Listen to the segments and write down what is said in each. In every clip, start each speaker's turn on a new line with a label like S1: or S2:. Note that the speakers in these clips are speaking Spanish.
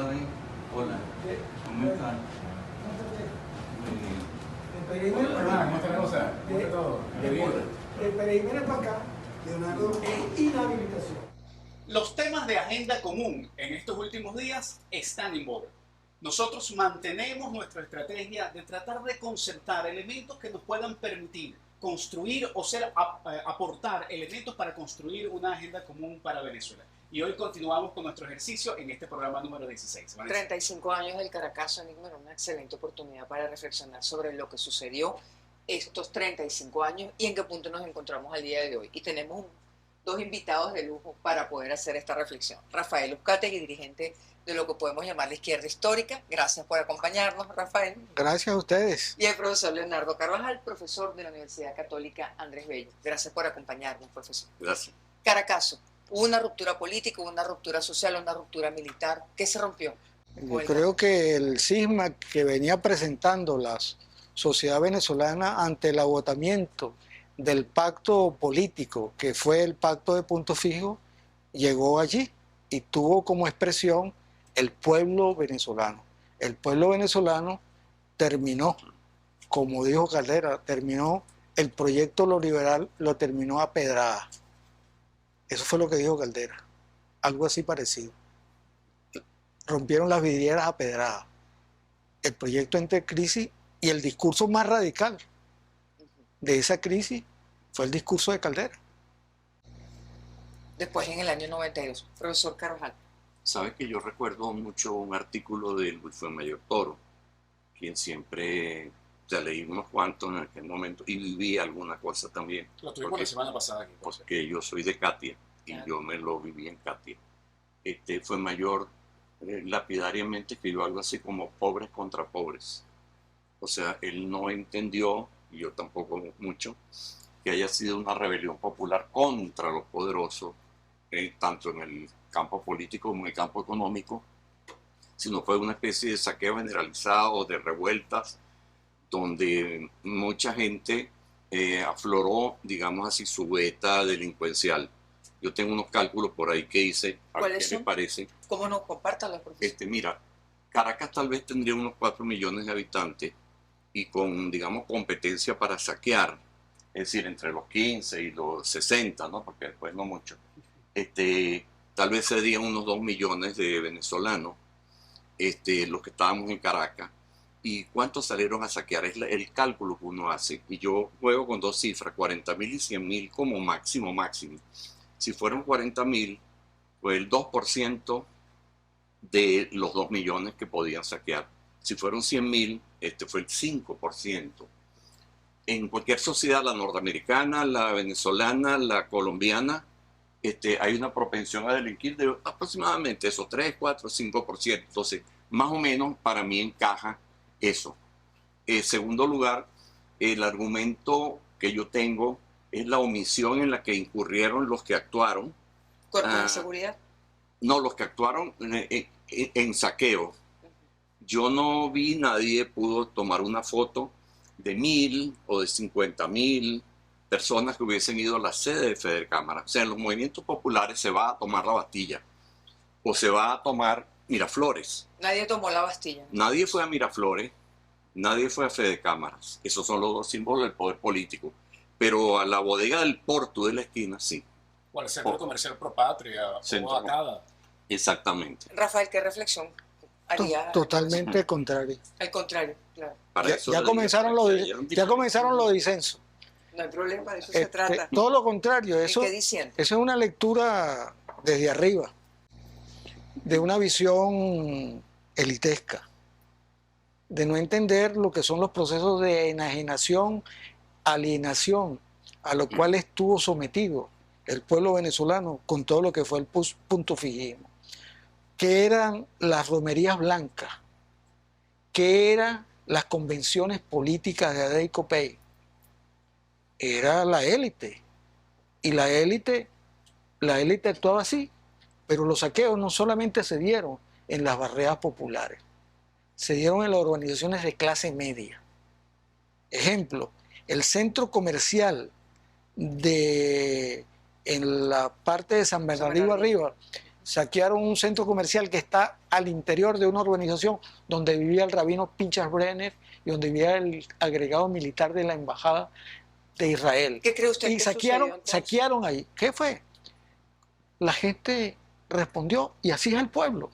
S1: padre. Hola. ¿Cómo están? Muy bien.
S2: ¿Cómo está la cosa? ¿Cómo está todo?
S3: El PRI viene para acá, Leonardo, es inhabilitación.
S4: Los temas de agenda común en estos últimos días están en boga. Nosotros mantenemos nuestra estrategia de tratar de concertar elementos que nos puedan permitir construir o aportar elementos para construir una agenda común para Venezuela. Y hoy continuamos con nuestro ejercicio en este programa número 16. Vanessa.
S5: 35 años del Caracazo, Enigma, era una excelente oportunidad para reflexionar sobre lo que sucedió estos 35 años y en qué punto nos encontramos al día de hoy. Y tenemos dos invitados de lujo para poder hacer esta reflexión. Rafael Uzcategui, dirigente de lo que podemos llamar la izquierda histórica. Gracias por acompañarnos, Rafael.
S3: Gracias a ustedes.
S5: Y el profesor Leonardo Carvajal, profesor de la Universidad Católica Andrés Bello. Gracias por acompañarnos, profesor.
S1: Gracias.
S5: Caracazo, hubo una ruptura política, hubo una ruptura social, una ruptura militar. ¿Qué se rompió?
S3: Yo creo que el cisma que venía presentando la sociedad venezolana ante el agotamiento del pacto político, que fue el pacto de Punto Fijo, llegó allí y tuvo como expresión el pueblo venezolano. El pueblo venezolano terminó, como dijo Caldera, terminó el proyecto Lo Liberal, lo terminó a pedrada. Eso fue lo que dijo Caldera, algo así parecido. Rompieron las vidrieras a pedrada. El proyecto entre crisis y el discurso más radical de esa crisis fue el discurso de Caldera.
S5: Después, en el año 92, profesor Carvajal.
S1: Sabes que yo recuerdo mucho un artículo de Luis Fuenmayor Toro, quien siempre, leí unos cuantos en aquel momento y viví alguna cosa también.
S4: Lo tuvimos la semana pasada aquí.
S1: Porque yo soy de Catia y yo me lo viví en Catia. Fuenmayor lapidariamente escribió algo así como pobres contra pobres. O sea, él no entendió, y yo tampoco mucho, que haya sido una rebelión popular contra los poderosos, tanto en el campo político como en el campo económico, sino fue una especie de saqueo generalizado, de revueltas, donde mucha gente afloró, digamos así, su beta delincuencial. Yo tengo unos cálculos por ahí que hice, a ver qué les parece.
S5: ¿Cómo no? Compártanlo, profesor.
S1: Mira, Caracas tal vez tendría unos 4 millones de habitantes y con, digamos, competencia para saquear, es decir, entre los 15 y los 60, ¿no? Porque después no mucho. Tal vez serían unos 2 millones de venezolanos, los que estábamos en Caracas. ¿Y cuántos salieron a saquear? Es el cálculo que uno hace. Y yo juego con dos cifras, 40.000 y 100.000 como máximo. Si fueron 40.000, fue el 2% de los 2 millones que podían saquear. Si fueron 100.000, fue el 5%. En cualquier sociedad, la norteamericana, la venezolana, la colombiana, hay una propensión a delinquir de aproximadamente esos 3, 4, 5%. Entonces, más o menos para mí encaja eso. En segundo lugar, el argumento que yo tengo es la omisión en la que incurrieron los que actuaron.
S5: ¿Cuerpos de seguridad?
S1: No, los que actuaron en saqueo. Yo no vi, nadie pudo tomar una foto de 1.000 o de 50.000 personas que hubiesen ido a la sede de Fedecámara. O sea, en los movimientos populares se va a tomar la Bastilla o se va a tomar Miraflores.
S5: Nadie tomó la Bastilla.
S1: Nadie fue a Miraflores, nadie fue a Fedecámaras. Esos son los dos símbolos del poder político. Pero a la bodega del Porto de la esquina, sí.
S4: O al Centro Comercial Propatria, o a Cada.
S1: Exactamente.
S5: Rafael, ¿qué reflexión haría?
S3: Totalmente contrario.
S5: Al contrario, claro.
S3: Ya comenzaron los disensos.
S5: No hay problema, de eso se trata.
S3: Todo lo contrario, eso es una lectura desde arriba, de una visión elitesca, de no entender lo que son los procesos de enajenación, alienación, a lo cual estuvo sometido el pueblo venezolano con todo lo que fue el punto fijismo. ¿Qué eran las romerías blancas? ¿Qué eran las convenciones políticas de Adey Copey? Era la élite. Y la élite actuaba así. Pero los saqueos no solamente se dieron en las barriadas populares, se dieron en las organizaciones de clase media. Ejemplo, el centro comercial en la parte de San Bernardino arriba, saquearon un centro comercial que está al interior de una urbanización donde vivía el rabino Pinchas Brenner y donde vivía el agregado militar de la embajada de Israel.
S5: ¿Qué cree usted
S3: Y
S5: que sucedió, entonces?
S3: saquearon ahí. ¿Qué fue? La gente respondió y así es el pueblo.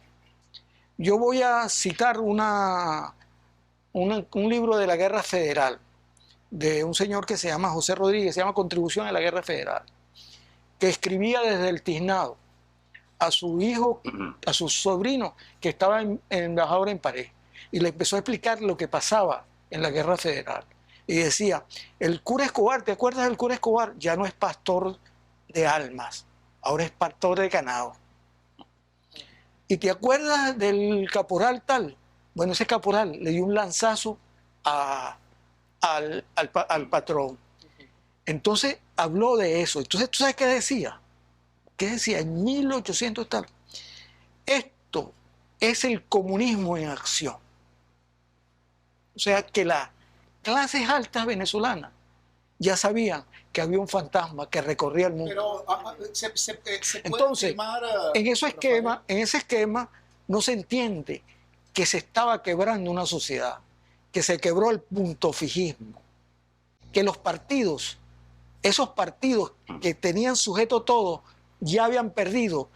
S3: Yo voy a citar un libro de la Guerra Federal de un señor que se llama José Rodríguez, se llama Contribución a la Guerra Federal, que escribía desde el tiznado a su hijo, a su sobrino, que estaba en embajador en París, y le empezó a explicar lo que pasaba en la Guerra Federal. Y decía, el cura Escobar, ¿te acuerdas del cura Escobar? Ya no es pastor de almas, ahora es pastor de ganado. ¿Y te acuerdas del caporal tal? Bueno, ese caporal le dio un lanzazo al patrón. Entonces habló de eso. Entonces, ¿tú sabes qué decía? ¿Qué decía? En 1800 tal. Esto es el comunismo en acción. O sea que las clases altas venezolanas ya sabían que había un fantasma que recorría el mundo.
S4: Pero se puede
S3: Entonces,
S4: afirmar,
S3: en ese esquema no se entiende que se estaba quebrando una sociedad, que se quebró el puntofijismo, que los partidos, esos partidos que tenían sujeto todo, ya habían perdido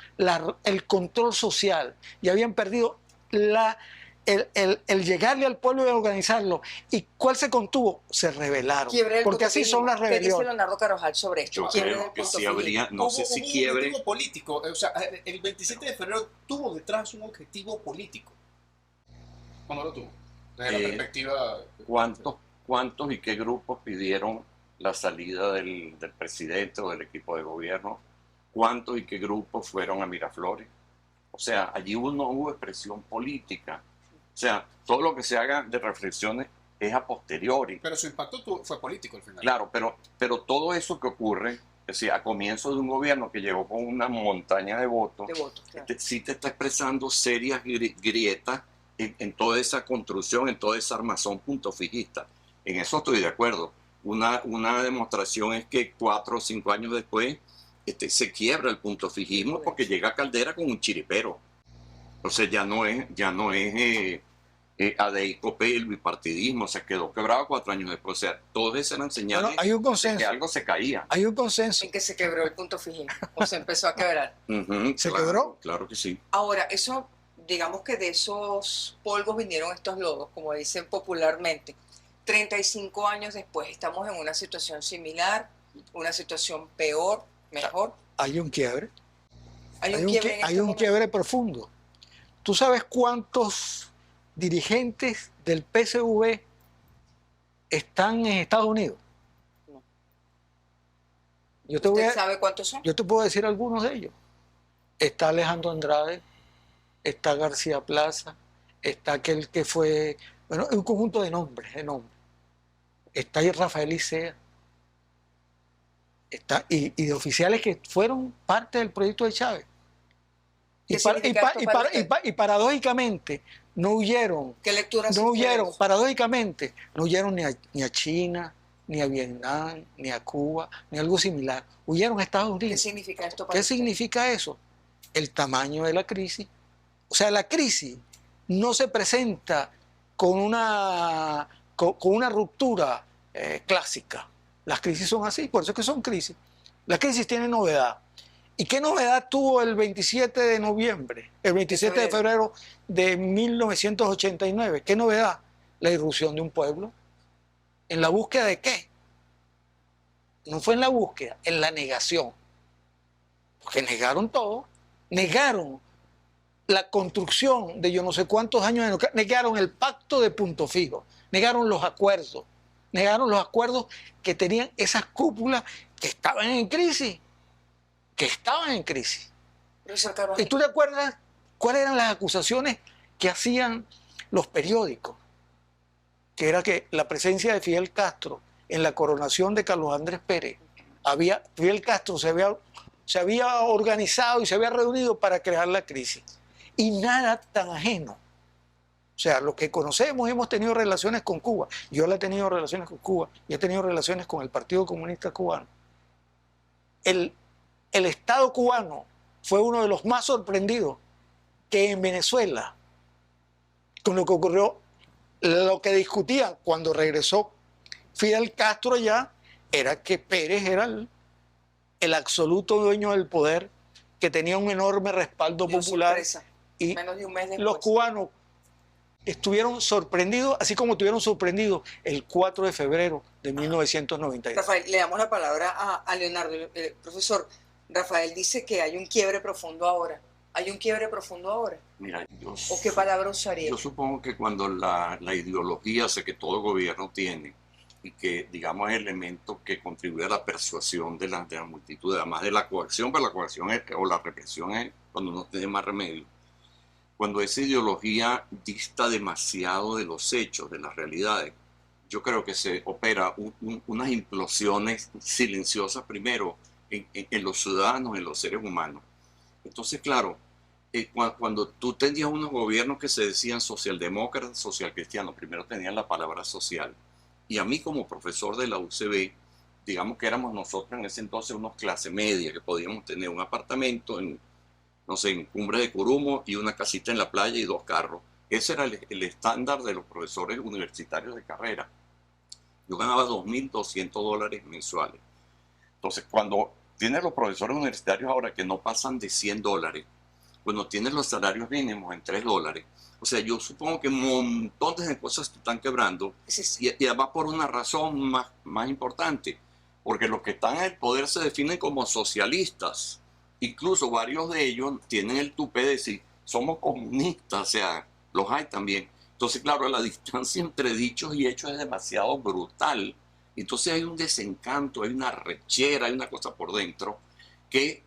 S3: el control social, ya habían perdido el llegarle al pueblo y organizarlo. ¿Y cuál se contuvo? Se rebelaron. Porque así son las rebeliones.
S5: ¿Qué dice Leonardo Carvajal sobre esto?
S1: Yo creo que sí habría, no sé si quiebre.
S4: Un objetivo político. O sea, el 27 de febrero tuvo detrás un objetivo político. ¿O no lo tuvo? Desde la perspectiva...
S1: ¿Cuántos y qué grupos pidieron la salida del presidente o del equipo de gobierno? ¿Cuántos y qué grupos fueron a Miraflores? O sea, allí no hubo expresión política. O sea, todo lo que se haga de reflexiones es a posteriori.
S4: Pero su impacto fue político al final.
S1: Claro, pero todo eso que ocurre, es decir, a comienzo de un gobierno que llegó con una montaña de votos,
S5: claro.
S1: Sí te está expresando serias grietas en toda esa construcción, en toda esa armazón puntofijista. En eso estoy de acuerdo. Una demostración es que 4 o 5 años después se quiebra el puntofijismo porque llega Caldera con un chiripero. Entonces ya no es adeicope el bipartidismo, se quedó quebrado 4 años después. O sea, todas esas eran señales
S3: hay un consenso,
S1: de que algo se caía.
S3: Hay un consenso.
S5: En que se quebró el puntofijismo, o se empezó a quebrar.
S3: ¿Se quebró?
S1: Claro que sí.
S5: Ahora, eso, digamos que de esos polvos vinieron estos lodos, como dicen popularmente. 35 años después estamos en una situación similar, una situación peor, mejor.
S3: Hay un quiebre.
S5: Hay un
S3: quiebre profundo. ¿Tú sabes cuántos dirigentes del PSV están en Estados Unidos?
S5: No.
S3: ¿Usted
S5: sabe cuántos son?
S3: Yo te puedo decir algunos de ellos. Está Alejandro Andrade, está García Plaza, está aquel que fue, bueno, un conjunto de nombres. Está ahí Rafael Icea. Y de oficiales que fueron parte del proyecto de Chávez. Y paradójicamente no huyeron.
S5: ¿Qué lectura
S3: Paradójicamente no huyeron ni a China, ni a Vietnam, ni a Cuba, ni algo similar. Huyeron a Estados Unidos.
S5: ¿Qué significa esto para
S3: ¿Qué
S5: usted?
S3: significa eso? El tamaño de la crisis. O sea, la crisis no se presenta con una ruptura clásica. Las crisis son así, por eso es que son crisis. La crisis tiene novedad. ¿Y qué novedad tuvo el 27 de noviembre, el 27 de febrero de 1989? ¿Qué novedad? La irrupción de un pueblo. ¿En la búsqueda de qué? No fue en la búsqueda, en la negación. Porque negaron todo. Negaron la construcción de yo no sé cuántos años, negaron el pacto de Punto Fijo, negaron los acuerdos que tenían esas cúpulas que estaban en crisis. ¿Y tú te acuerdas cuáles eran las acusaciones que hacían los periódicos? Que era que la presencia de Fidel Castro en la coronación de Carlos Andrés Pérez, Fidel Castro se había organizado y se había reunido para crear la crisis. Y nada tan ajeno. O sea, los que conocemos hemos tenido relaciones con Cuba. Yo he tenido relaciones con Cuba y he tenido relaciones con el Partido Comunista Cubano. El Estado cubano fue uno de los más sorprendidos que en Venezuela, con lo que ocurrió, lo que discutían cuando regresó Fidel Castro ya, era que Pérez era el absoluto dueño del poder, que tenía un enorme respaldo popular. Y
S5: menos de un mes después,
S3: los cubanos estuvieron sorprendidos, así como estuvieron sorprendidos el 4 de febrero de 1992.
S5: Rafael, le damos la palabra a Leonardo. Profesor, Rafael dice que hay un quiebre profundo ahora. ¿Hay un quiebre profundo ahora?
S1: Mira,
S5: ¿O qué palabra usaría?
S1: Yo supongo que cuando la ideología que todo gobierno tiene y que, digamos, es el elemento que contribuye a la persuasión de la multitud, además de la coacción, pero la coacción o la represión es cuando no tiene más remedio. Cuando esa ideología dista demasiado de los hechos, de las realidades, yo creo que se opera unas implosiones silenciosas primero en los ciudadanos, en los seres humanos. Entonces, claro, cuando tú tenías unos gobiernos que se decían socialdemócratas, socialcristianos, primero tenían la palabra social. Y a mí como profesor de la UCB, digamos que éramos nosotros en ese entonces unos clase media, que podíamos tener un apartamento en, no sé, en Cumbres de Curumo y una casita en la playa y 2 carros. Ese era el estándar de los profesores universitarios de carrera. Yo ganaba $2.200 mensuales. Entonces, cuando tienes los profesores universitarios ahora que no pasan de $100, cuando tienes los salarios mínimos en $3, o sea, yo supongo que montones de cosas te están quebrando, y además por una razón más importante, porque los que están en el poder se definen como socialistas. Incluso varios de ellos tienen el tupé de decir, somos comunistas, o sea, los hay también. Entonces, claro, la distancia entre dichos y hechos es demasiado brutal. Entonces hay un desencanto, hay una rechera, hay una cosa por dentro que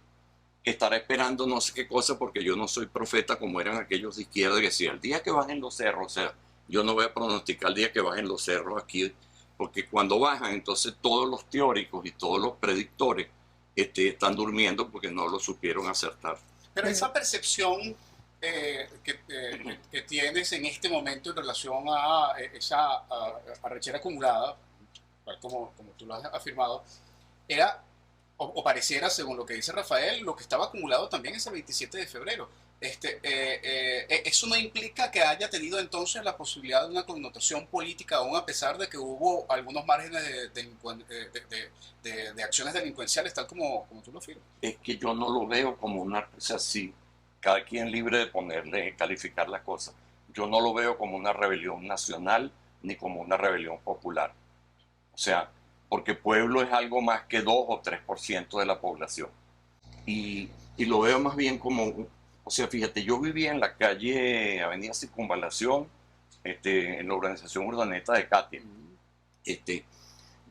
S1: estará esperando no sé qué cosa, porque yo no soy profeta como eran aquellos de izquierda que decían, el día que bajen los cerros, o sea, yo no voy a pronosticar el día que bajen los cerros aquí, porque cuando bajan, entonces todos los teóricos y todos los predictores están durmiendo porque no lo supieron acertar.
S4: Pero esa percepción que tienes en este momento en relación a esa arrechera acumulada, como tú lo has afirmado, era o pareciera, según lo que dice Rafael, lo que estaba acumulado también ese 27 de febrero. Eso no implica que haya tenido entonces la posibilidad de una connotación política, aún a pesar de que hubo algunos márgenes de acciones delincuenciales, tal como tú lo afirmas.
S1: Es que yo no lo veo como una, o sea, sí, cada quien libre de ponerle, calificar las cosas. Yo no lo veo como una rebelión nacional ni como una rebelión popular. O sea, porque pueblo es algo más que 2 o 3% de la población. Y lo veo más bien como, o sea, fíjate, yo vivía en la calle Avenida Circunvalación, en la organización Urdaneta de Katia.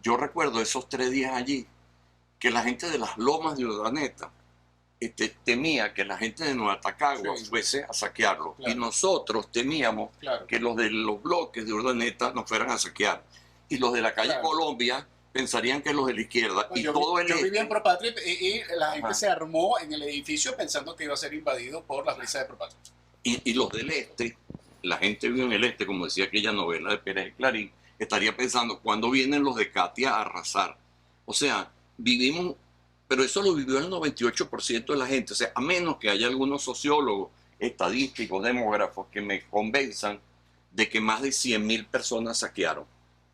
S1: Yo recuerdo esos 3 días allí, que la gente de las lomas de Urdaneta temía que la gente de Nueva Tacagua fuese a saquearlo. Claro. Y nosotros temíamos que los de los bloques de Urdaneta nos fueran a saquear. Y los de la calle Colombia pensarían que los de la izquierda.
S4: Pues
S1: y
S4: yo vivía en Propatria y la gente se armó en el edificio pensando que iba a ser invadido por las brisas de Propatria.
S1: Y los del este, la gente vive en el este, como decía aquella novela de Pérez y Clarín, estaría pensando, ¿cuándo vienen los de Katia a arrasar? O sea, vivimos, pero eso lo vivió el 98% de la gente. O sea, a menos que haya algunos sociólogos, estadísticos, demógrafos que me convenzan de que más de 100.000 personas saquearon.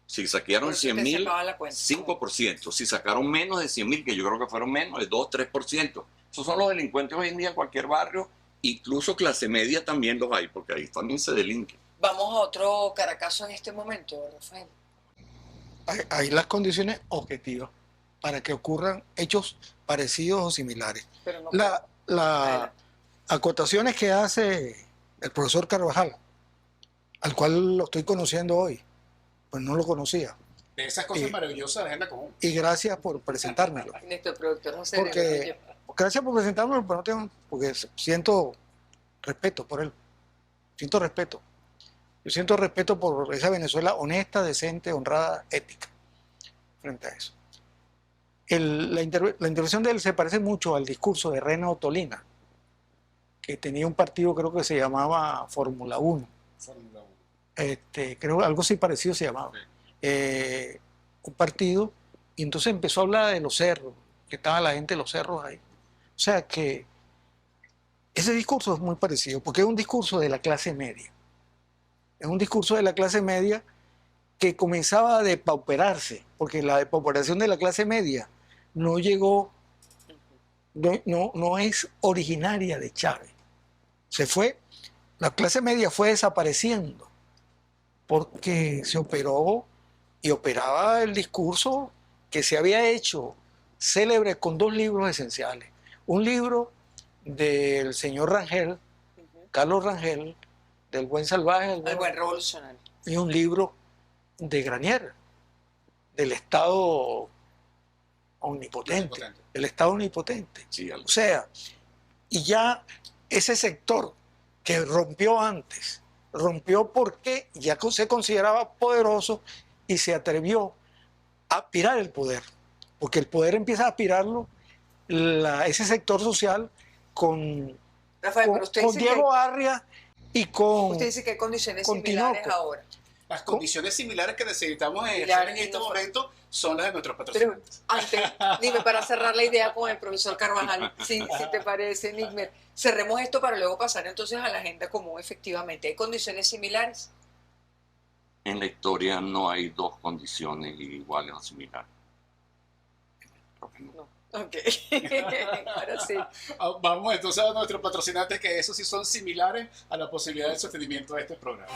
S1: Si saquearon 100.000, 5%. Si sacaron menos de 100.000, que yo creo que fueron menos, de 2, 3%. Esos son los delincuentes hoy en día en cualquier barrio, incluso clase media también los hay, porque ahí también se delinque.
S5: Vamos a otro Caracazo en este momento, Rafael.
S3: Hay las condiciones objetivas para que ocurran hechos parecidos o similares.
S5: Pero no
S3: las acotaciones que hace el profesor Carvajal, al cual lo estoy conociendo hoy, pues no lo conocía.
S4: De esas cosas maravillosas de Agenda Común.
S3: Y gracias por presentármelo.
S5: Nuestro productor José.
S3: Porque, gracias por presentármelo, pero no tengo, porque siento respeto por él. Siento respeto. Yo siento respeto por esa Venezuela honesta, decente, honrada, ética. Frente a eso. La intervención de él se parece mucho al discurso de Rena Ottolina, que tenía un partido, creo que se llamaba Fórmula 1.
S4: Fórmula 1.
S3: Creo algo así parecido se llamaba. Un partido, y entonces empezó a hablar de los cerros, que estaba la gente de los cerros ahí. O sea que Ese discurso es muy parecido, porque es un discurso de la clase media. Es un discurso de la clase media que comenzaba a depauperarse, porque la depauperación de la clase media no llegó, no es originaria de Chávez. La clase media fue desapareciendo porque se operó y operaba el discurso que se había hecho célebre con dos libros esenciales. Un libro del señor Rangel, Carlos Rangel, del Buen Salvaje,
S5: el Buen Revolucionario,
S3: y un libro de Granier, del Estado omnipotente, el Estado omnipotente.
S1: Sí,
S3: o sea, y ya ese sector que rompió antes, rompió porque ya se consideraba poderoso y se atrevió a aspirar el poder, porque el poder empieza a aspirarlo ese sector social con,
S5: Rafael,
S3: con Diego Arria y con...
S5: Usted dice que hay condiciones similares ahora.
S4: Las condiciones similares que necesitamos en este momento son las de nuestros patrocinantes.
S5: Pero antes, dime, para cerrar la idea con el profesor Carvajal, si te parece, Nigmer, cerremos esto para luego pasar entonces a la agenda común. Efectivamente, ¿hay condiciones similares?
S1: En la historia no hay dos condiciones iguales o similares.
S5: No. Ok, ahora sí.
S4: Vamos entonces a nuestros patrocinantes, que esos sí son similares a la posibilidad de sostenimiento de este programa.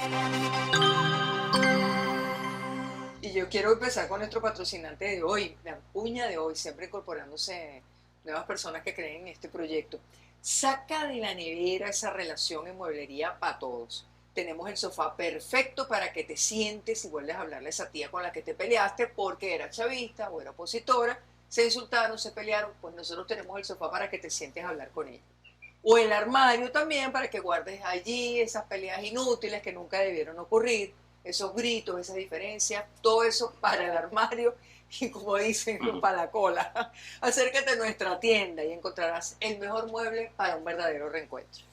S5: Y yo quiero empezar con nuestro patrocinante de hoy, la cuña de hoy, siempre incorporándose nuevas personas que creen en este proyecto. Saca de la nevera esa relación en mueblería para todos. Tenemos el sofá perfecto para que te sientes y vuelves a hablarle a esa tía con la que te peleaste porque era chavista o era opositora. Se insultaron, se pelearon, pues nosotros tenemos el sofá para que te sientes a hablar con ella. O el armario también para que guardes allí esas peleas inútiles que nunca debieron ocurrir, esos gritos, esas diferencias, todo eso para el armario y, como dicen, para la cola. Acércate a nuestra tienda y encontrarás el mejor mueble para un verdadero reencuentro.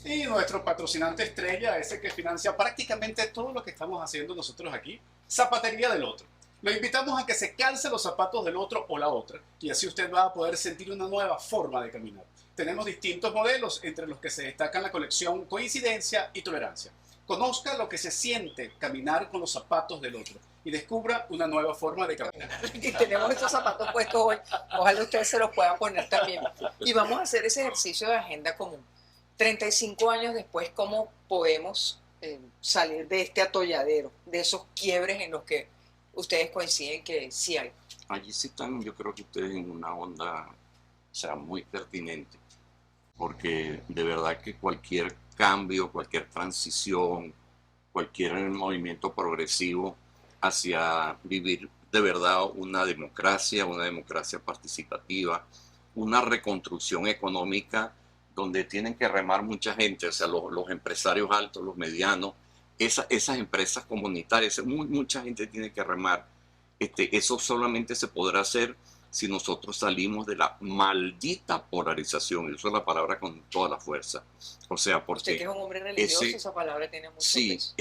S4: Y nuestro patrocinante estrella, ese que financia prácticamente todo lo que estamos haciendo nosotros aquí, Zapatería del Otro. Lo invitamos a que se calce los zapatos del otro o la otra, y así usted va a poder sentir una nueva forma de caminar. Tenemos distintos modelos, entre los que se destacan la colección Coincidencia y Tolerancia. Conozca lo que se siente caminar con los zapatos del otro y descubra una nueva forma de caminar.
S5: Y tenemos estos zapatos puestos hoy, ojalá ustedes se los puedan poner también. Y vamos a hacer ese ejercicio de agenda común. 35 años después, ¿cómo podemos salir de este atolladero, de esos quiebres en los que ustedes coinciden que sí hay?
S1: Allí sí están, yo creo que ustedes en una onda, o sea, muy pertinente, porque de verdad que cualquier cambio, cualquier transición, cualquier movimiento progresivo hacia vivir de verdad una democracia participativa, una reconstrucción económica donde tienen que remar mucha gente, o sea, los empresarios altos, los medianos, esas empresas comunitarias, mucha gente tiene que remar. Eso solamente se podrá hacer si nosotros salimos de la maldita polarización. Y uso la palabra con toda la fuerza. O sea, porque...
S5: Usted que es un hombre religioso, esa palabra tiene mucho peso.
S1: Sí,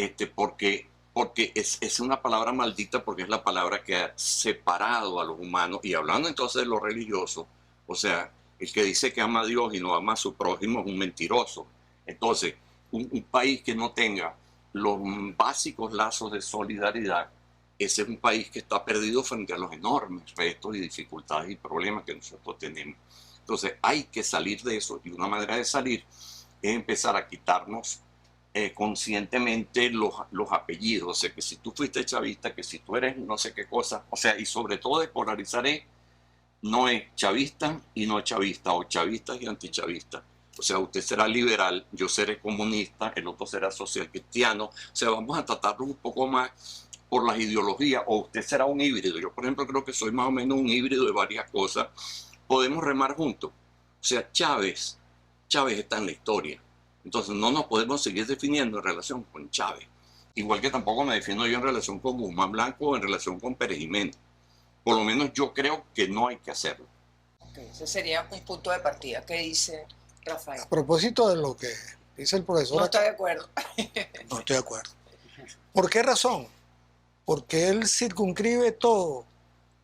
S1: porque es una palabra maldita, porque es la palabra que ha separado a los humanos. Y hablando entonces de lo religioso, o sea, el que dice que ama a Dios y no ama a su prójimo es un mentiroso. Entonces, un país que no tenga los básicos lazos de solidaridad, ese es un país que está perdido frente a los enormes retos y dificultades y problemas que nosotros tenemos. Entonces hay que salir de eso, y una manera de salir es empezar a quitarnos conscientemente los apellidos. O sea, que si tú fuiste chavista, que si tú eres no sé qué cosa, o sea, y sobre todo despolarizaré, no es chavista y no chavista, o chavistas y antichavistas. O sea, usted será liberal, yo seré comunista, el otro será social cristiano. O sea, vamos a tratarlo un poco más por las ideologías, o usted será un híbrido. Yo, por ejemplo, creo que soy más o menos un híbrido de varias cosas. Podemos remar juntos. O sea, Chávez está en la historia. Entonces no nos podemos seguir definiendo en relación con Chávez. Igual que tampoco me defiendo yo en relación con Guzmán Blanco o en relación con Pérez Jiménez. Por lo menos yo creo que no hay que hacerlo.
S5: Okay, ese sería un punto de partida. ¿Qué dice Rafael?
S3: A propósito de lo que dice el profesor...
S5: No estoy de acuerdo.
S3: No estoy de acuerdo. ¿Por qué razón? Porque él circunscribe todo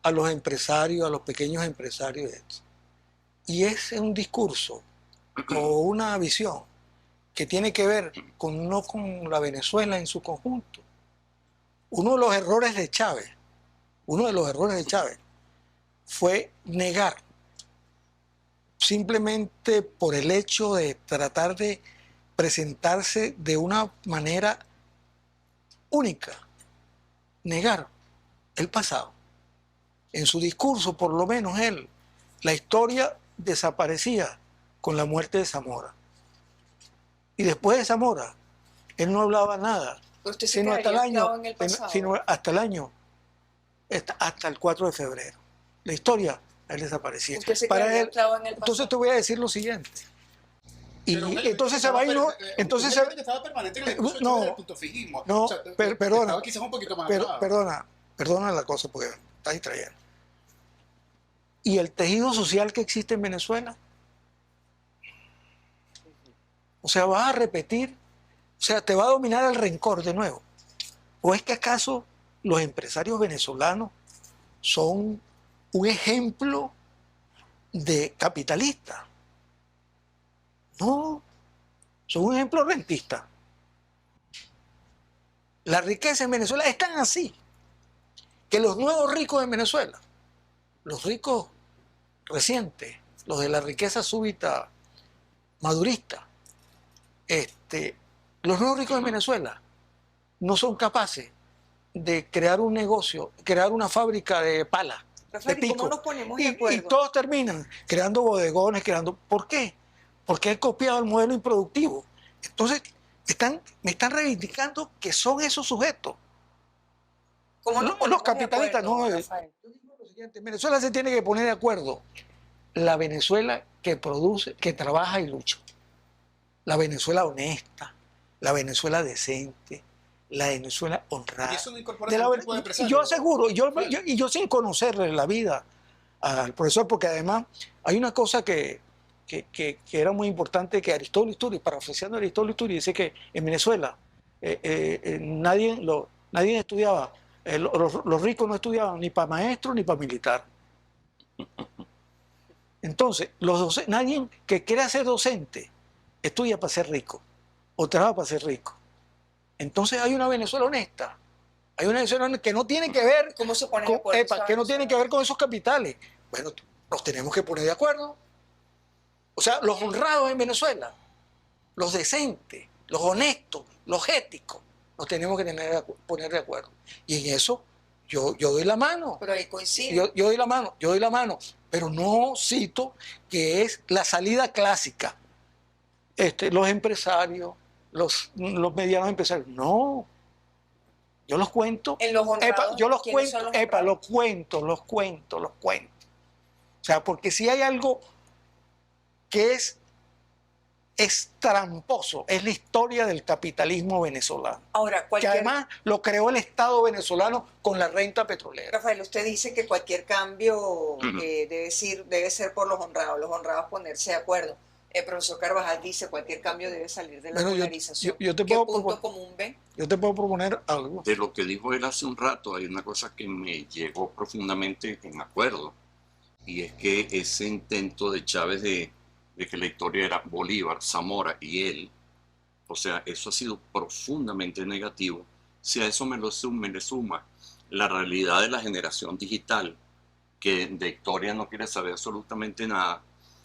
S3: a los empresarios, a los pequeños empresarios. Y es un discurso o una visión que tiene que ver no con la Venezuela en su conjunto. Uno de los errores de Chávez fue negar, simplemente por el hecho de tratar de presentarse de una manera única, negar el pasado. En su discurso, por lo menos la historia desaparecía con la muerte de Zamora. Y después de Zamora, él no hablaba nada, sino hasta el 4 de febrero. La historia, él desaparecía. Para él, entonces te voy a decir lo siguiente. Y entonces se va y no. Entonces
S4: estaba permanente en el discurso del puntofijismo.
S3: No,
S4: o sea,
S3: perdona.
S4: Estaba quizás un poquito más
S3: Perdona la cosa porque está distrayendo. ¿Y el tejido social que existe en Venezuela? O sea, vas a repetir, o sea, te va a dominar el rencor de nuevo. ¿O es que acaso los empresarios venezolanos son un ejemplo de capitalista? No, son un ejemplo rentista. La riqueza en Venezuela es tan así que los nuevos ricos en Venezuela, los ricos recientes, los de la riqueza súbita madurista, los nuevos ricos en Venezuela no son capaces de crear un negocio, crear una fábrica de pala, de pico.
S5: ¿Cómo nos ponemos de acuerdo?
S3: Y todos terminan creando bodegones, ¿Por qué? Porque han copiado el modelo improductivo. Entonces, me están reivindicando que son esos sujetos. Los capitalistas, no. Yo digo lo siguiente, Venezuela se tiene que poner de acuerdo. La Venezuela que produce, que trabaja y lucha. La Venezuela honesta, la Venezuela decente, la Venezuela honrada.
S4: Y eso no incorpora ningún tipo de empresario.
S3: Yo aseguro, yo sin conocerle la vida al profesor, porque además hay una cosa que era muy importante, que Aristóbulo Isturi, parafraseando a Aristóbulo Isturi, dice que en Venezuela nadie estudiaba, los ricos no estudiaban ni para maestro ni para militar. Entonces, nadie que quiera ser docente estudia para ser rico o trabaja para ser rico. Entonces hay una Venezuela honesta, hay una Venezuela que no tiene que ver
S5: ¿Cómo se pone de acuerdo?
S3: que no tiene que ver con esos capitales. Bueno, nos tenemos que poner de acuerdo. O sea, los honrados en Venezuela, los decentes, los honestos, los éticos, nos tenemos que poner de acuerdo. Y en eso yo doy la mano.
S5: Pero ahí coincide.
S3: Yo doy la mano, pero no cito que es la salida clásica. Los empresarios, los medianos empresarios, no. Yo los cuento.
S5: En los honrados,
S3: yo los cuento, los cuento. O sea, porque si hay algo que es tramposo, es la historia del capitalismo venezolano.
S5: Ahora,
S3: que además lo creó el Estado venezolano con la renta petrolera.
S5: Rafael, usted dice que cualquier cambio debe ser por los honrados ponerse de acuerdo. El profesor Carvajal dice cualquier cambio debe salir de la polarización. ¿Qué punto común ven?
S3: Yo te puedo proponer algo.
S1: De lo que dijo él hace un rato, hay una cosa que me llegó profundamente en acuerdo, y es que ese intento de Chávez de que la historia era Bolívar, Zamora y él, o sea, eso ha sido profundamente negativo. Si a eso me le suma la realidad de la generación digital, que de historia no quiere saber absolutamente nada,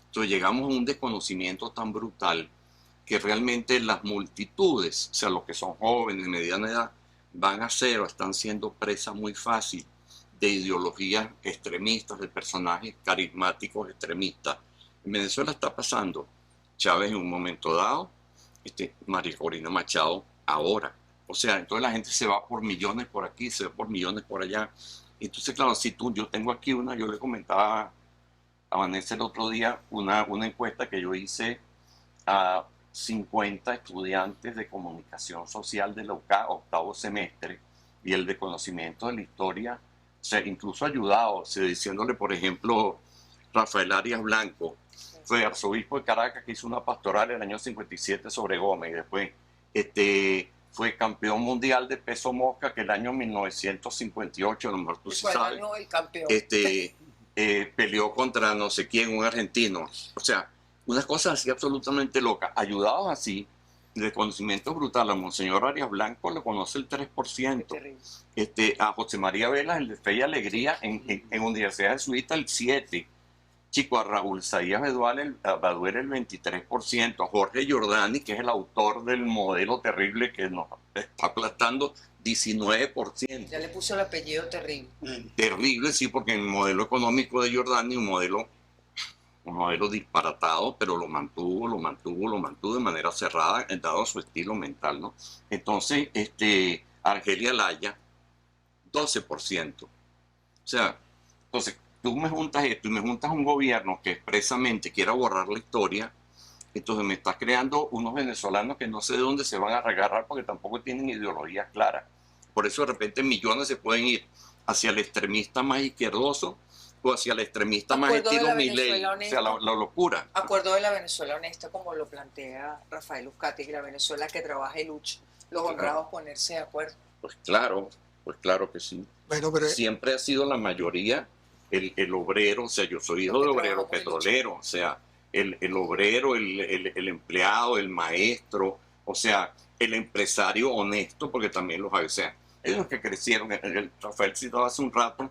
S1: entonces llegamos a un desconocimiento tan brutal que realmente las multitudes, o sea, los que son jóvenes de mediana edad, van a ser o están siendo presa muy fácil de ideologías extremistas, de personajes carismáticos extremistas. En Venezuela está pasando Chávez en un momento dado, María Corina Machado ahora. O sea, entonces la gente se va por millones por aquí, se va por millones por allá. Entonces, claro, yo tengo aquí yo le comentaba a Vanessa el otro día una encuesta que yo hice a 50 estudiantes de comunicación social del octavo semestre y el de conocimiento de la historia, o sea, incluso ayudado, diciéndole, por ejemplo, Rafael Arias Blanco, fue arzobispo de Caracas, que hizo una pastoral en el año 57 sobre Gómez, y después fue campeón mundial de peso mosca, que el año 1958, a lo mejor tú sí sabes,
S5: el campeón.
S1: peleó contra no sé quién, un argentino. O sea, unas cosas así absolutamente locas. Ayudados así, de conocimiento brutal. A Monseñor Arias Blanco le conoce el 3%. A José María Velas, el de Fe y Alegría, en Universidad Jesuita, el 7%. Chico, a Raúl Saías Baduel el 23%. A Jorge Giordani, que es el autor del modelo terrible que nos está aplastando, 19%.
S5: Ya le puso el apellido terrible.
S1: Terrible, sí, porque el modelo económico de Giordani, un modelo disparatado, pero lo mantuvo de manera cerrada, dado su estilo mental, ¿no? Entonces, Argelia Laya, 12%. O sea, entonces, tú me juntas esto y me juntas un gobierno que expresamente quiera borrar la historia, entonces me estás creando unos venezolanos que no sé de dónde se van a agarrar porque tampoco tienen ideologías claras. Por eso de repente millones se pueden ir hacia el extremista más izquierdoso o hacia el extremista más estilo Milei, o sea, la locura.
S5: Acuerdo de la Venezuela honesta, como lo plantea Rafael Uzcategui, la Venezuela que trabaja y lucha, los honrados ponerse de acuerdo.
S1: Pues claro que sí.
S3: Bueno, pero
S1: siempre ha sido la mayoría el obrero, o sea, yo soy hijo de obrero petrolero, o sea, el obrero, el empleado, el maestro, o sea, el empresario honesto, porque también los hay, o sea, ellos que crecieron, Rafael citaba hace un rato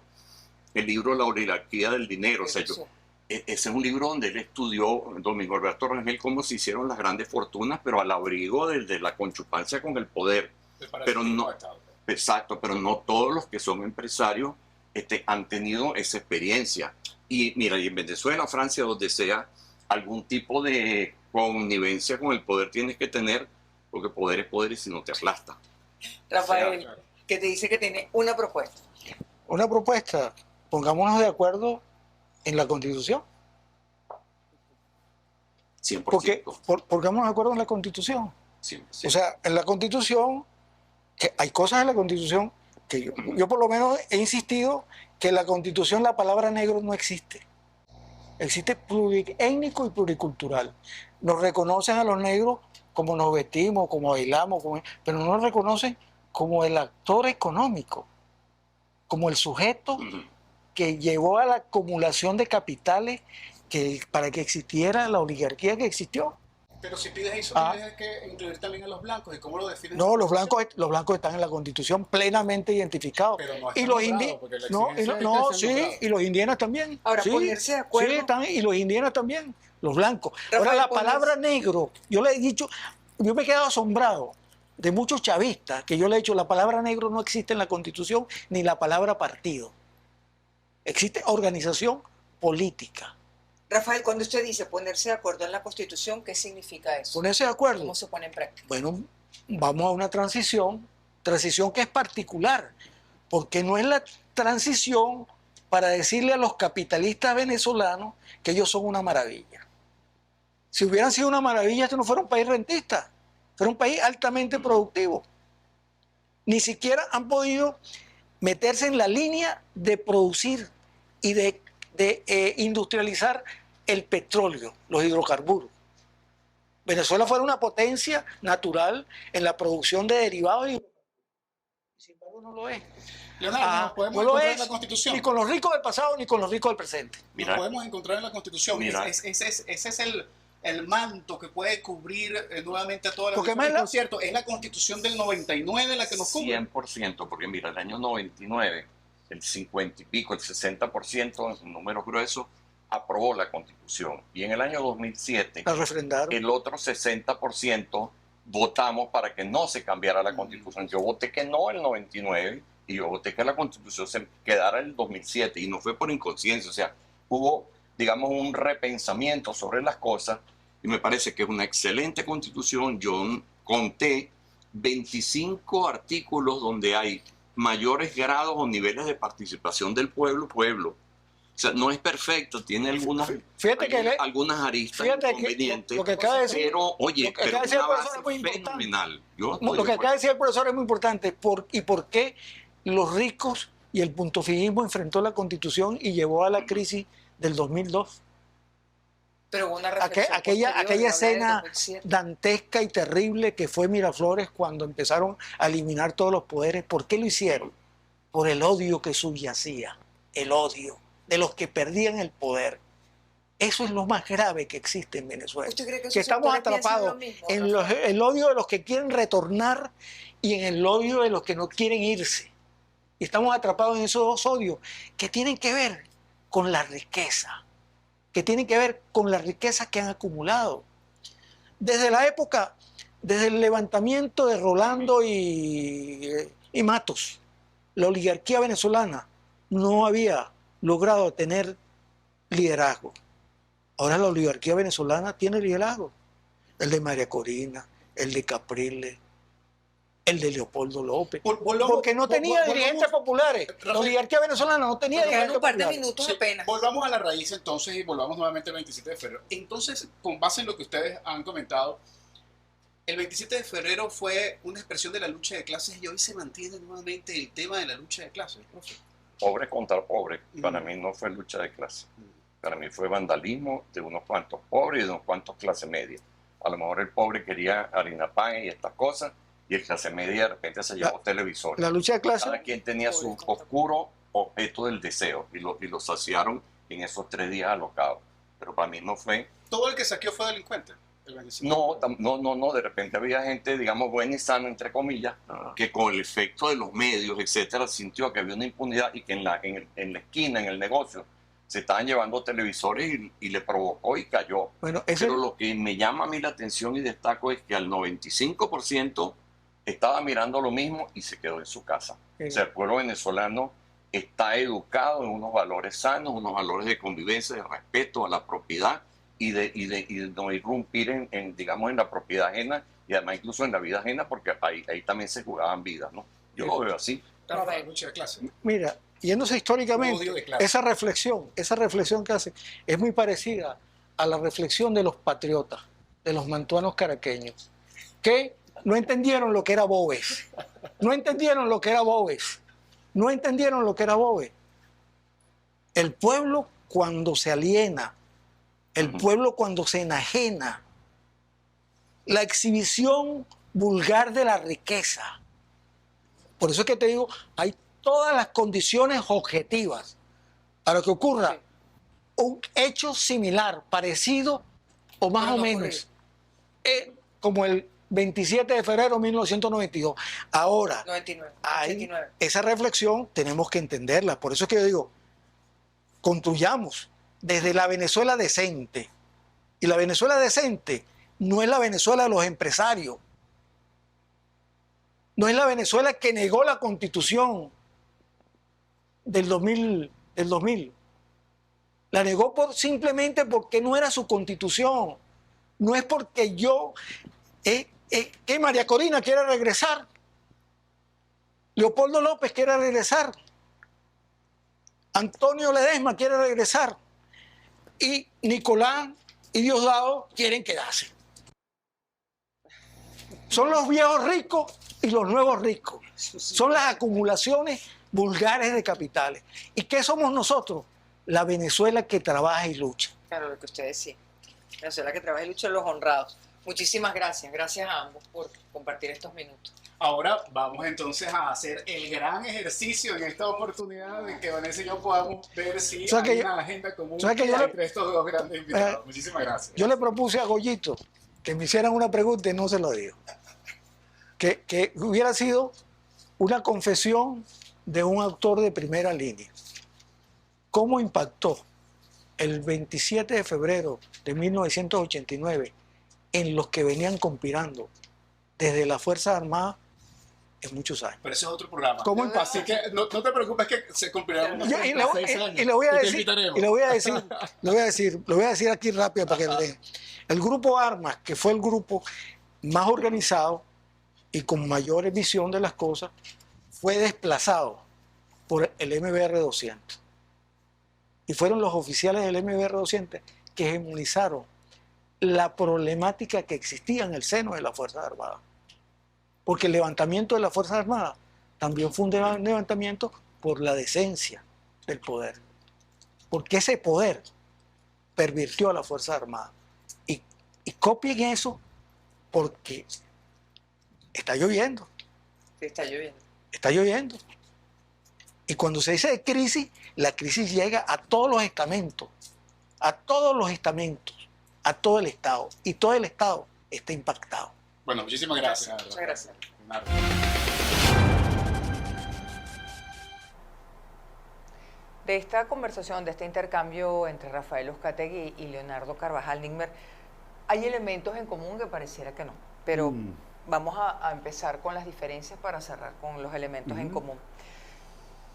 S1: el libro La oligarquía del dinero, o sea, ese es un libro donde él estudió, Domingo Alberto Rangel, cómo se hicieron las grandes fortunas, pero al abrigo de la conchupancia con el poder. Pero no, exacto, pero no todos los que son empresarios han tenido esa experiencia. Y mira, y en Venezuela, Francia, donde sea, algún tipo de connivencia con el poder tienes que tener, porque poder es poder y si no te aplasta.
S5: Rafael, que te dice que tiene una propuesta.
S3: Una propuesta, pongámonos de acuerdo en la Constitución.
S1: 100%.
S3: Pongámonos de acuerdo en la Constitución.
S1: 100%.
S3: O sea, en la Constitución, que hay cosas en la Constitución que yo por lo menos he insistido que en la Constitución la palabra negro no existe. Existe pluriétnico y pluricultural. Nos reconocen a los negros como nos vestimos, como bailamos, pero no nos reconocen como el actor económico, como el sujeto que llevó a la acumulación de capitales para que existiera la oligarquía que existió.
S4: Pero si pides eso, tienes que incluir también a los blancos. ¿Y cómo lo defines?
S3: No, los blancos están en la Constitución plenamente identificados.
S4: Pero no
S3: y los indígenas, y los indígenas también.
S5: Ahora,
S3: sí,
S5: ponerse de acuerdo.
S3: Sí, y los indígenas también, los blancos. Ahora, la palabra negro, yo le he dicho, yo me he quedado asombrado de muchos chavistas que yo le he dicho, la palabra negro no existe en la Constitución, ni la palabra partido. Existe organización política.
S5: Rafael, cuando usted dice ponerse de acuerdo en la Constitución, ¿qué significa eso?
S3: Ponerse de acuerdo.
S5: ¿Cómo se pone en práctica?
S3: Bueno, vamos a una transición que es particular, porque no es la transición para decirle a los capitalistas venezolanos que ellos son una maravilla. Si hubieran sido una maravilla, esto no fuera un país rentista, fuera un país altamente productivo. Ni siquiera han podido meterse en la línea de producir y de industrializar el petróleo, los hidrocarburos. Venezuela fuera una potencia natural en la producción de derivados y sin embargo no lo es.
S4: Leonardo, podemos encontrar en la Constitución.
S3: Ni con los ricos del pasado ni con los ricos del presente.
S4: Nos podemos encontrar en la Constitución. Ese es el manto que puede cubrir nuevamente a todas las personas. Por cierto, es la Constitución del 99 la que nos cubre.
S1: 100%, porque mira, el año 99, el 50 y pico, el 60%, en números gruesos, aprobó la Constitución. Y en el año 2007,
S3: la refrendaron.
S1: El otro 60% votamos para que no se cambiara la Constitución. Yo voté que no el 99 y yo voté que la Constitución se quedara el 2007 y no fue por inconsciencia. O sea, hubo, digamos, un repensamiento sobre las cosas y me parece que es una excelente Constitución. Yo conté 25 artículos donde hay mayores grados o niveles de participación del pueblo. O sea, no es perfecto, tiene algunas aristas inconvenientes,
S3: lo que acaba de decir,
S1: pero oye, pero una base fenomenal.
S3: Lo que acaba de decir el profesor es muy importante. ¿Y por qué los ricos y el puntofijismo enfrentó la Constitución y llevó a la crisis del 2002?
S5: Pero una
S3: aquella escena dantesca y terrible que fue Miraflores cuando empezaron a eliminar todos los poderes. ¿Por qué lo hicieron? Por el odio que subyacía, el odio de los que perdían el poder. Eso es lo más grave que existe en Venezuela.
S5: ¿Usted cree que
S3: Que estamos atrapados en el odio de los que quieren retornar y en el odio de los que no quieren irse. Y estamos atrapados en esos dos odios que tienen que ver con la riqueza, que tienen que ver con la riqueza que han acumulado. Desde la época, desde el levantamiento de Rolando y Matos, la oligarquía venezolana no había logrado tener liderazgo. Ahora la oligarquía venezolana tiene liderazgo. El de María Corina, el de Capriles, el de Leopoldo López. Porque no tenía dirigentes populares. La oligarquía venezolana no tenía dirigentes populares.
S5: Minutos apenas.
S4: Volvamos a la raíz entonces y volvamos nuevamente al 27 de febrero. Entonces, con base en lo que ustedes han comentado, el 27 de febrero fue una expresión de la lucha de clases y hoy se mantiene nuevamente el tema de la lucha de clases, profe.
S1: Pobre contra pobre, para mí no fue lucha de clase. Para mí fue vandalismo de unos cuantos pobres y de unos cuantos clase media. A lo mejor el pobre quería harina pan y estas cosas, y el clase media de repente se llevó televisores.
S3: La lucha de clase.
S1: Cada quien tenía su oscuro objeto del deseo y lo saciaron en esos 3 días alocados. Pero para mí no fue.
S4: Todo el que saqueó fue delincuente.
S1: No, de repente había gente, digamos, buena y sana, entre comillas, que con el efecto de los medios, etcétera, sintió que había una impunidad y que en la esquina, en el negocio, se estaban llevando televisores y le provocó y cayó.
S3: Bueno,
S1: pero lo que me llama a mí la atención y destaco es que al 95% estaba mirando lo mismo y se quedó en su casa. O sea, el pueblo venezolano está educado en unos valores sanos, unos valores de convivencia, de respeto a la propiedad y de no irrumpir digamos, en la propiedad ajena y además incluso en la vida ajena, porque ahí también se jugaban vidas, ¿no? Yo lo veo así.
S4: La lucha de clase.
S3: Mira, yéndose históricamente, esa reflexión que hace es muy parecida a la reflexión de los patriotas, de los mantuanos caraqueños, que no entendieron lo que era Boves. No entendieron lo que era Boves. No entendieron lo que era Boves. El pueblo cuando se aliena, el pueblo cuando se enajena, la exhibición vulgar de la riqueza. Por eso es que te digo, hay todas las condiciones objetivas para que ocurra un hecho similar, parecido o más o menos, como el 27 de febrero de 1992. Ahora,
S5: 99.
S3: Esa reflexión tenemos que entenderla. Por eso es que yo digo, construyamos desde la Venezuela decente. Y la Venezuela decente no es la Venezuela de los empresarios. No es la Venezuela que negó la Constitución del 2000. La negó simplemente porque no era su Constitución. No es porque que María Corina quiere regresar. Leopoldo López quiere regresar. Antonio Ledesma quiere regresar. Y Nicolás y Diosdado quieren quedarse. Son los viejos ricos y los nuevos ricos. Son las acumulaciones vulgares de capitales. ¿Y qué somos nosotros? La Venezuela que trabaja y lucha.
S5: Claro, lo que usted decía. Venezuela que trabaja y lucha, los honrados. Muchísimas gracias. Gracias a ambos por compartir estos minutos.
S4: Ahora vamos entonces a hacer el gran ejercicio en esta oportunidad de que Vanessa y yo podamos ver si hay una agenda común entre estos dos grandes invitados. Muchísimas gracias.
S3: Yo le propuse a Goyito que me hicieran una pregunta y no se lo digo. Que hubiera sido una confesión de un autor de primera línea. ¿Cómo impactó el 27 de febrero de 1989 en los que venían conspirando desde las Fuerzas Armadas en muchos años?
S4: Pero ese es otro programa.
S3: ¿Cómo impactó?
S4: Así que no te preocupes que se cumplirán unos 36 años.
S3: Y lo voy a decir aquí rápido para que lo dejen. El grupo Armas, que fue el grupo más organizado y con mayor visión de las cosas, fue desplazado por el MBR 200. Y fueron los oficiales del MBR 200 que hegemonizaron la problemática que existía en el seno de las Fuerzas Armadas. Porque el levantamiento de las Fuerzas Armadas también fue un levantamiento por la decencia del poder. Porque ese poder pervirtió a las Fuerzas Armadas. Y copien eso porque está lloviendo.
S5: Sí, está lloviendo.
S3: Está lloviendo. Y cuando se dice de crisis, la crisis llega a todos los estamentos. a todos los estamentos, a todo el Estado, y todo el Estado está impactado.
S2: Bueno, muchísimas gracias.
S5: Muchas gracias.
S2: Leonardo.
S5: De esta conversación, de este intercambio entre Rafael Uzcategui y Leonardo Carvajal Nigmer, hay elementos en común que pareciera que no, pero vamos a empezar con las diferencias para cerrar con los elementos en común.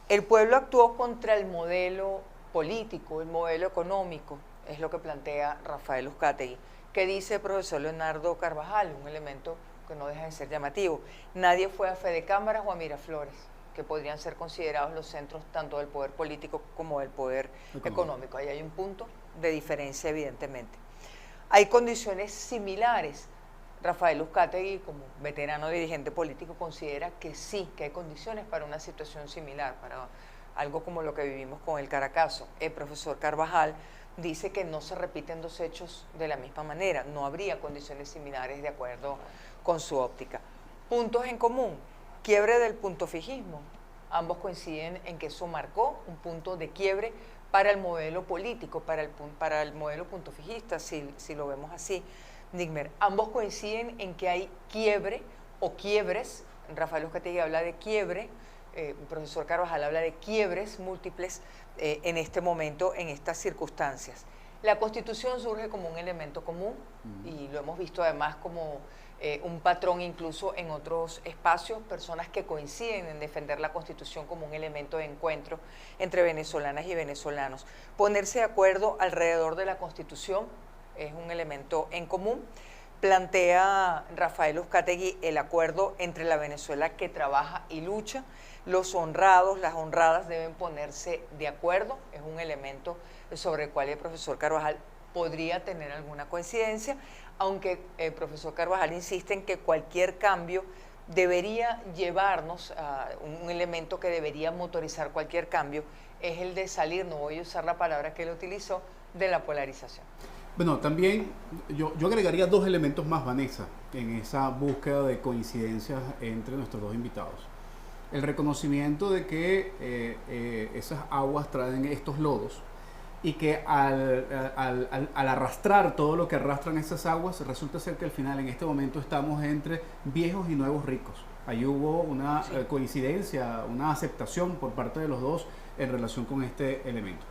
S5: El pueblo actuó contra el modelo político, el modelo económico, es lo que plantea Rafael Uzcategui. ¿Qué dice el profesor Leonardo Carvajal? Un elemento que no deja de ser llamativo. Nadie fue a Fede Cámaras o a Miraflores, que podrían ser considerados los centros tanto del poder político como del poder económico. Ahí hay un punto de diferencia, evidentemente. Hay condiciones similares. Rafael Uzcategui, como veterano dirigente político, considera que sí, que hay condiciones para una situación similar, para algo como lo que vivimos con el Caracazo. El profesor Carvajal dice que no se repiten dos hechos de la misma manera, no habría condiciones similares de acuerdo con su óptica. Puntos en común: quiebre del puntofijismo. Ambos coinciden en que eso marcó un punto de quiebre para el modelo político, para el modelo puntofijista, si lo vemos así, Nigmer. Ambos coinciden en que hay quiebre o quiebres. Rafael Uzcategui habla de quiebre, el profesor Carvajal habla de quiebres múltiples en este momento, en estas circunstancias. La Constitución surge como un elemento común y lo hemos visto además como un patrón incluso en otros espacios, personas que coinciden en defender la Constitución como un elemento de encuentro entre venezolanas y venezolanos. Ponerse de acuerdo alrededor de la Constitución es un elemento en común. Plantea Rafael Uzcategui el acuerdo entre la Venezuela que trabaja y lucha. Los honrados, las honradas deben ponerse de acuerdo, es un elemento sobre el cual el profesor Carvajal podría tener alguna coincidencia, aunque el profesor Carvajal insiste en que cualquier cambio debería llevarnos a un elemento que debería motorizar cualquier cambio, es el de salir, no voy a usar la palabra que él utilizó, de la polarización.
S2: Bueno, también yo agregaría dos elementos más, Vanessa, en esa búsqueda de coincidencias entre nuestros dos invitados. El reconocimiento de que esas aguas traen estos lodos y que al arrastrar todo lo que arrastran esas aguas, resulta ser que al final en este momento estamos entre viejos y nuevos ricos. Ahí hubo una coincidencia, una aceptación por parte de los dos en relación con este elemento.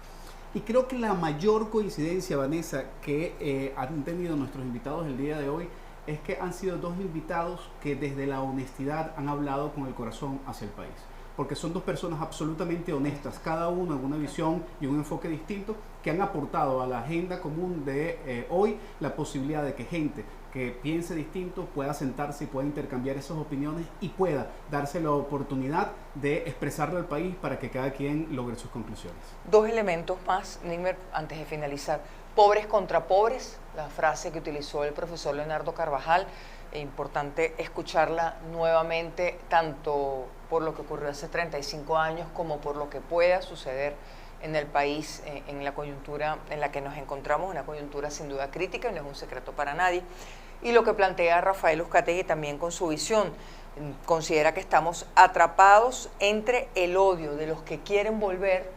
S2: Y creo que la mayor coincidencia, Vanessa, que han tenido nuestros invitados el día de hoy es que han sido dos invitados que desde la honestidad han hablado con el corazón hacia el país. Porque son dos personas absolutamente honestas, cada uno en una visión y un enfoque distinto, que han aportado a la agenda común de hoy la posibilidad de que gente que piense distinto pueda sentarse y pueda intercambiar esas opiniones y pueda darse la oportunidad de expresarlo al país para que cada quien logre sus conclusiones.
S5: Dos elementos más, Nigmer, antes de finalizar. Pobres contra pobres, la frase que utilizó el profesor Leonardo Carvajal, es importante escucharla nuevamente, tanto por lo que ocurrió hace 35 años como por lo que pueda suceder en el país, en la coyuntura en la que nos encontramos, una coyuntura sin duda crítica y no es un secreto para nadie. Y lo que plantea Rafael Uzcategui también con su visión, considera que estamos atrapados entre el odio de los que quieren volver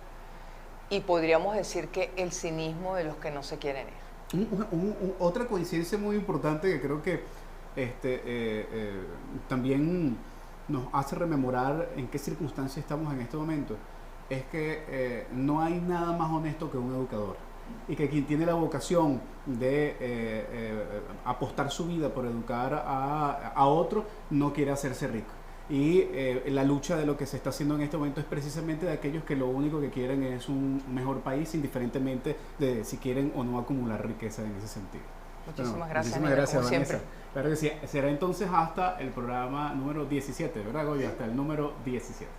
S5: y podríamos decir que el cinismo de los que no se quieren ir.
S2: Otra coincidencia muy importante que creo que también nos hace rememorar en qué circunstancias estamos en este momento es que no hay nada más honesto que un educador y que quien tiene la vocación de apostar su vida por educar a otro no quiere hacerse rico. Y la lucha de lo que se está haciendo en este momento es precisamente de aquellos que lo único que quieren es un mejor país, indiferentemente de si quieren o no acumular riqueza en ese sentido.
S5: Muchísimas gracias,
S2: como
S5: Vanessa.
S2: siempre. Claro que sí, será entonces hasta el programa número 17, ¿verdad, Goya? Hasta el número 17.